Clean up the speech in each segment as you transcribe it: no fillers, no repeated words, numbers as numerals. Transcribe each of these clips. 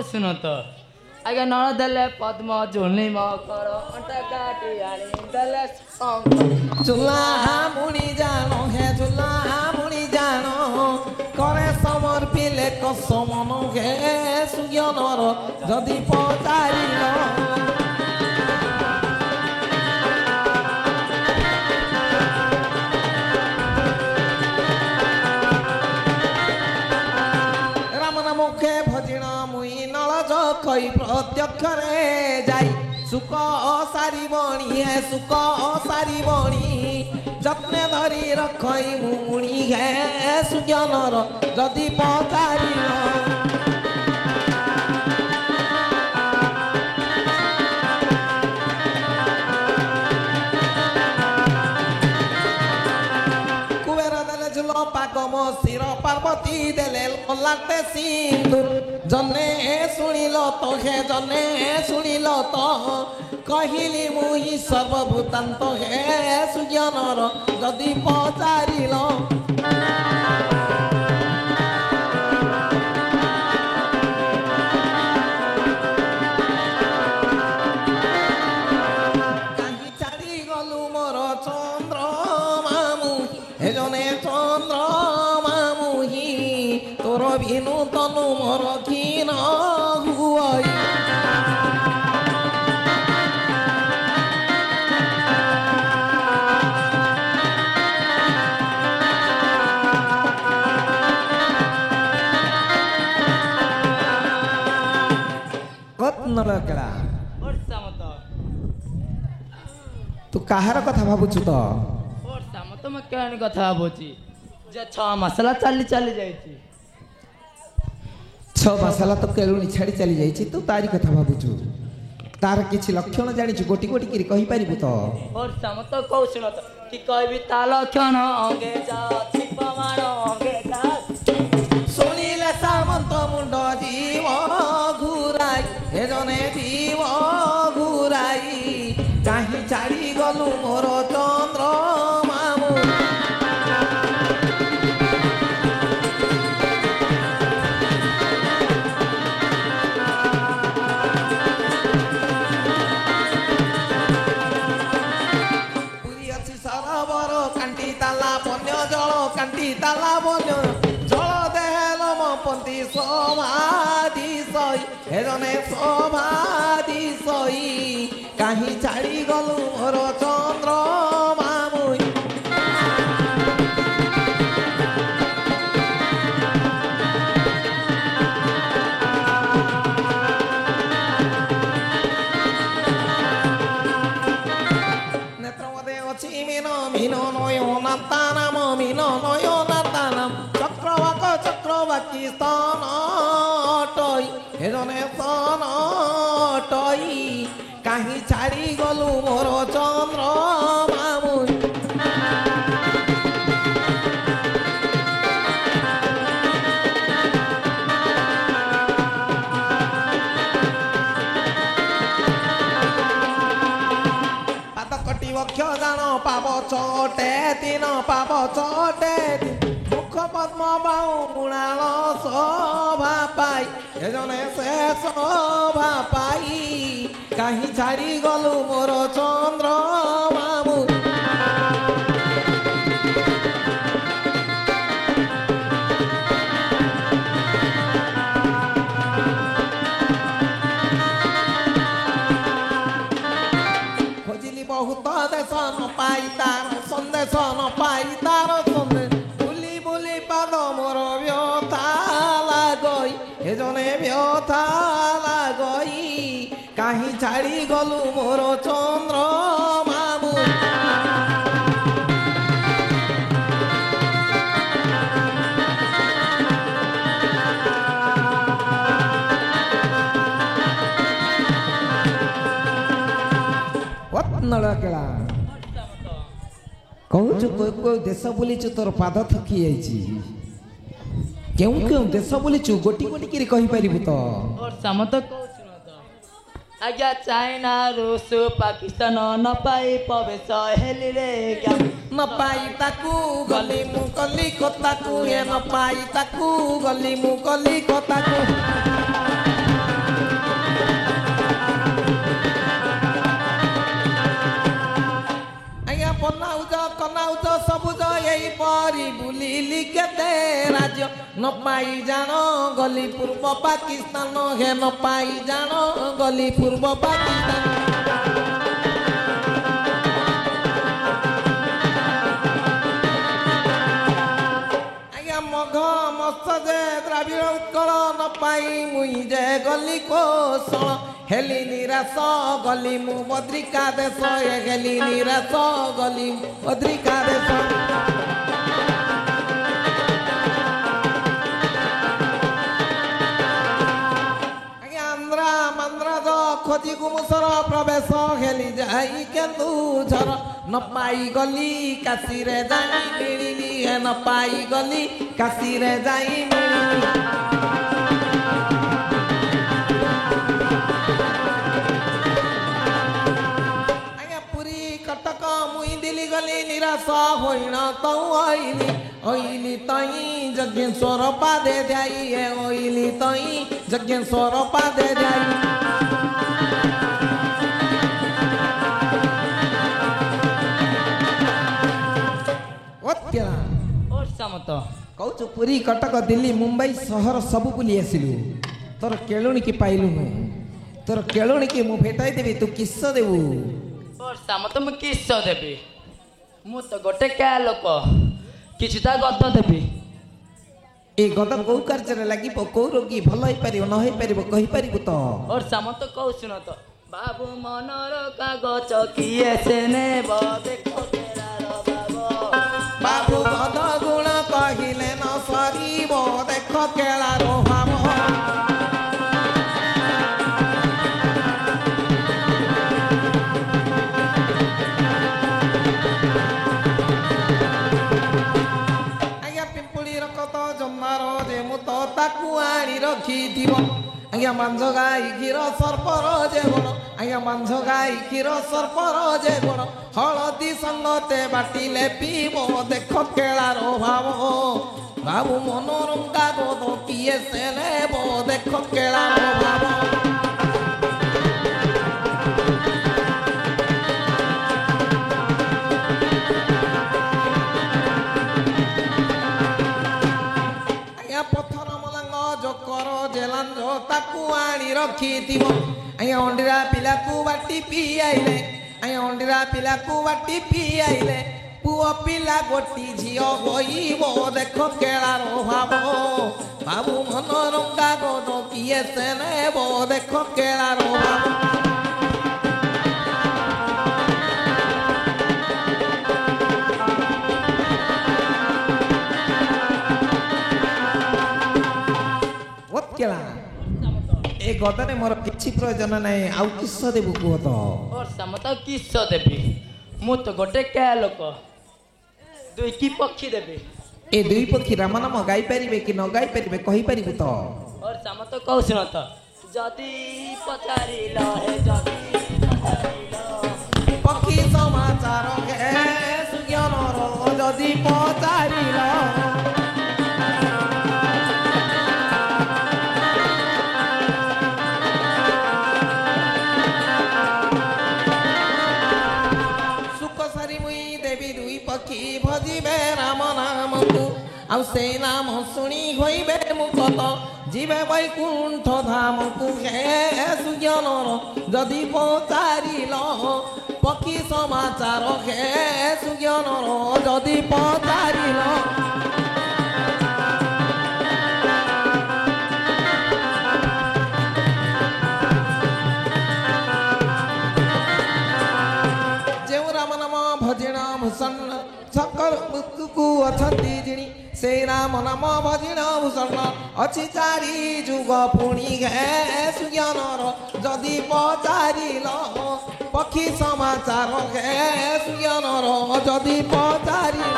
ଶୁଣ ତ ଆଜ୍ଞା ନଳ ଦେଲେ ପଦ୍ମ ଝୁଲି ମକର ଅଣ୍ଟା କାଟି ଆଣି ଦେଲେ ଚୁଲା ମୁଣି ଜାଣ ହେ ଚୁଲା ମୁଣି ଜାଣ করে সমর্পিলে কসমন হে সুজ্ঞানর যদি পচারিল মুখে ভজিণ মুই নলজ কই প্রত্যক্ষরে যাই সুখ সারিবণী হে সুখ সারিবণী যত্নে ধরি রখই মুনি হে সুজ্ঞানর যদি পচারিল পাগম শির পার্বতী দেলে লাটে সিন্দুর জনে শুনিল তো হে জনে শুনিল তো কহিলি মুই সর্বভূতান্ত হে সুজ্ঞানর যদি পচারিল কাহি ছাড়ি গলু মোর চন্দ্র মামু এজনে চন্দ্র মামুহি তোর ভিনু তনু মোর ক্ষীণ হুই নরকেলা তু কাহার কথা ভাবুছু তো ତମେ କେଣି କଥା ଭାବୁଛି ଯେ 6 ମାସ ହେଲା ଚାଲି ଚାଲି ଯାଇଛି 6 ମାସ ହେଲା ତ କେଳୁଣି ଛାଡ଼ି ଚାଲି ଯାଇଛି ତୁ ତାରି କଥା ଭାବୁଛୁ ତାର କିଛି ଲକ୍ଷଣ ଜାଣିଛୁ ଗୋଟି ଗୋଟି କରି କହିପାରିବୁ ତ ତ କହୁ ଶୁଣ ତ କି କହିବି ତା ଲକ୍ଷଣ ଅଙ୍ଗେ ଯା ପ୍ରମାଣ ଅଙ୍ଗେ ଯା ଶୁଣିଲେ ସାମନ୍ତ ମୁଣ୍ଡ ଜୀବ ଘୁରାଇ ଏ ଜଣେ ଜୀବ ଘୁରାଇ କାହିଁ ଛାଡ଼ି ଗଲୁ ମୋର ଚନ୍ଦ୍ର ମାମୁ ପୁରୀ ଅଛି ସରୋବର କାଣ୍ଟି ତାଲା ବନ୍ୟ ଜଳ କାଣ୍ଟି ତାଲା ବନ୍ୟ ଜଳ ଦେହେଲ ମୋ ପନ୍ତି ସମାଧି ସଇ ଏ ଜଣେ ସମାଧି ସଇ କାହିଁ ଛାଡ଼ି ଗଲୁ ମୋର ଚନ୍ଦ୍ର ମାମୁ ନେତ୍ର ମধ্যে ଅଛି ମିନ ମିନ ନୟନାତା ନାମ ମିନ ନୟନାତା ନାମ ଚକ୍ରବାକ ଚକ୍ରବାକୀ ସ୍ଥାନ ଅଟଇ ଏ ଜଣେ ସ୍ଥାନ ଅଟଇ কাহি ছাড়ি গলু মোর চন্দ্র মামু পাত কটি বক্ষ জান পাব চটে তিন পাব চটে মুখ পদ্ম বাউ মুণাল শোভা পাই এজনে সে শোভা পাই কাহি ছাড়ি গলু মোর চন্দ্র মামু খোঁজিলি বহুত দেশ ন পাই তার সন্দেশ ন পাই তার সন্দেশ বুলি বুলি পাদ মোর ব্যথা লাগই এজনে ব্যথা লাগই কাহি ছাড়ি গলু মোর চন্দ্র মামু নড়কেলা কହୁଛୁ কেউ দেশ বুলিଛୁ তোর পাদ থকি যাইছি কেউ কেউ দেশ বুলিଛୁ গোটি গোটি করে কহিপারিবু তো ତ ଆଜ୍ଞା ଚାଇନା ରୁଷ ପାକିସ୍ତାନ ନ ପାଇ ପ୍ରବେଶ ହେଲିରେ ନ ପାଇ ତାକୁ ଗଲି ମୁଁ କଲିକତାକୁ ଏ ନ ପାଇ ତାକୁ ଗଲି ମୁଁ କଲିକତାକୁ କନାଉଛ ସବୁଜ ଏଇପରି ବୁଲିଲି କେତେ ରାଜ୍ୟ ନ ପାଇ ଜାଣ ଗଲି ପୂର୍ବ ପାକିସ୍ତାନ ହେ ନ ପାଇ ଜାଣ ଗଲି ପୂର୍ବ ପାକିସ୍ତାନ ଆଜ୍ଞା ମଘ ମସ୍ତ ଯେ ଦ୍ରାବିଡ଼ ଉତ୍କଳ ନ ପାଇ ମୁଇଁ ଯେ ଗଲି କୋଶଳ ହେଲି ନିରାଶ ଗଲି ମୁଁ ବଦ୍ରିକା ଦେଶ ହେଲି ନିରାଶ ଗଲି ବଦ୍ରିକା ଦେଶ ଆଜ୍ଞା ଆନ୍ଧ୍ରା ମାନ୍ଦ୍ରାଜ ଖୋଜି ଗୁମୁସର ପ୍ରବେଶ ହେଲି ଯାଇ କେନ୍ଦୁଝର ନ ପାଇ ଗଲି କାଶୀରେ ଯାଇ ମିଳିଲି ନ ପାଇ ଗଲି କାଶୀରେ ଯାଇ ମିଳିଲି କଟକ ମୁଇଁ ଦିଲି ଗଲି ନିରାଶ ହୋଇଣ ତଉ ଅଇଲି ତଇ ଯଜ୍ଞେଶ୍ୱର ପାଦେ ଯାଇ ଅଇଲି ତଇ ଯଜ୍ଞେଶ୍ୱର ପାଦେ ଯାଇ ସାମନ୍ତ କହୁଛୁ ପୁରୀ କଟକ ଦିଲ୍ଲୀ ମୁମ୍ବାଇ ସହର ସବୁ ବୁଲି ଆସିଲୁ ତୋର କେଳୁଣିକି ପାଇଲୁନୁ ତୋର କେଳୁଣିକି ମୁଁ ଭେଟାଇ ଦେବି ତୁ କିସ ଦେବୁ ସାମନ୍ତ ମୁଁ କିସ ଦେବି ମୁଁ ତ ଗୋଟେ କା ଲୋକ କିଛିଟା ଗଦ ଦେବି ଏ ଗଦ କୋଉ କାର୍ଯ୍ୟରେ ଲାଗିବ କୋଉ ରୋଗୀ ଭଲ ହେଇପାରିବ ନ ହେଇପାରିବ କହିପାରିବୁ ତ ସାମନ୍ତ କହୁ ଶୁଣ ତ ବାବୁ ମନର କାଗଜ କିଏ ସେ ନେବ ଦେଖ ବାବୁ ଗଦ ଗୁଣ କହିଲେ ନ ସରିବ ଦେଖ କେଳାର ଭାବ ତାକୁ ଆଣି ରଖିଥିବ ଆଜ୍ଞା ମାଂସ ଗାଈ କ୍ଷୀର ସର୍ପର ଯେ ଗୁଣ ଆଜ୍ଞା ମାଂସ ଗାଈ କ୍ଷୀର ସର୍ପର ଯେ ଗୁଣ ହଳଦୀ ସଙ୍ଗତେ ବାଟିଲେ ପିଇବ ଦେଖ କେଳାର ଭାବ ବାବୁ ମନୋରଙ୍ଗା ଗୋଦ କିଏ ସେ ନେବ ଦେଖ କେଳାର ଭାବ ତାକୁ ଆଣି ରଖିଥିବ ଆଜ୍ଞା ଅଣ୍ଡିରା ପିଲାକୁ ବାଟି ପିଆଇଲେ ଆଜ୍ଞା ଅଣ୍ଡିରା ପିଲାକୁ ବାଟି ପିଆଇଲେ ପୁଅ ପିଲା ଗୋଟି ଝିଅ ହୋଇବ ଦେଖ କେଳାର ଭାବ ବାବୁ ମନୋରଙ୍ଗା ଗୋଦ କିଏ ସେ ନେବ ଦେଖ କେଳାର ଭାବ ଏ ଗଦରେ ମୋର କିଛି ପ୍ରয়োଜନ ନାହିଁ ଆଉ କିସ ଦେବୁ କୁହ ତ ସାମନ୍ତ କିସ ଦେବି ମୁଁ ତ ଗୋଟେ କା ଲୋକ ଦୁଇଟି ପକ୍ଷୀ ଦେବି ଏ ଦୁଇ ପକ୍ଷୀ ରାମ ନାମ ଗାଇପାରିବେ କି ନ ଗାଇପାରିବେ କହିପାରିବୁ ତ ସାମନ୍ତ କହୁ ଶୁଣ ତ ଯଦି ପଚାରିଲ ପକ୍ଷୀ ସମାଚାର ଯଦି ପଚାରିଲ ଭଜିବେ ରାମ ନାମକୁ ଆଉ ସେଇ ନାମ ଶୁଣି ହୋଇବେ ମୁକତ ଯିବେ ବୈକୁଣ୍ଠ ଧାମକୁ ହେ ସୁଜ୍ଞାନର ଯଦି ପଚାରିଲ ପକ୍ଷୀ ସମାଚାର ହେ ସୁଜ୍ଞାନର ଯଦି ପଚାରିଲ ଯେଉଁ ରାମ ନାମ ଭଜିଣ ଭୂଷଣ ସକଳ ମୁକ୍ତକୁ ଅଛନ୍ତି ଜିଣି ସେଇ ରାମ ନାମ ଭଜିଣ ଭୂଷଣ ଅଛି ଚାରି ଯୁଗ ପୁଣି ହେ ସୁଜ୍ଞାନର ଯଦି ପଚାରିଲ ପକ୍ଷୀ ସମାଚାର ହେ ସୁଜ୍ଞାନର ଯଦି ପଚାରିଲ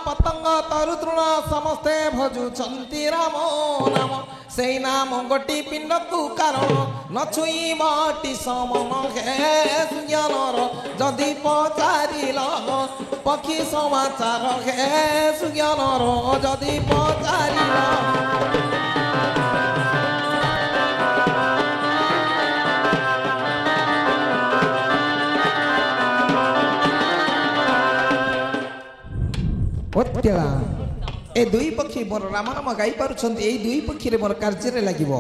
ପତଙ୍ଗ ତରୁତୃଣ ସମସ୍ତେ ଭଜୁଛନ୍ତି ରାମ ନାମ ସେଇ ନାମ ଗୋଟି ପିଣ୍ଡକୁ କାରଣ ନଛୁଇଁ ବଟି ସମନ ହେ ସୁଜ୍ଞାନର ଯଦି ପଚାରିଲ ପକ୍ଷୀ ସମାଚାର ହେ ସୁଜ୍ଞାନର ଯଦି ପଚାରିବ ଓତ୍ତେଳା ଏ ଦୁଇ ପକ୍ଷୀ ମୋର ରାମ ନାମ ଗାଇପାରୁଛନ୍ତି ଏଇ ଦୁଇ ପକ୍ଷୀରେ ମୋର କାର୍ଯ୍ୟରେ ଲାଗିବ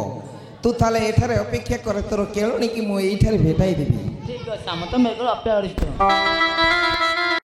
ତୁ ତାହେଲେ ଏଠାରେ ଅପେକ୍ଷା କରେ ତୋର କେଳଣିକି ମୁଁ ଏଇଠାରେ ଭେଟାଇ ଦେବି ଠିକ ଅଛି ସାମନ୍ତ ମେଘ ଅପେକ୍ଷା କରିଛୁ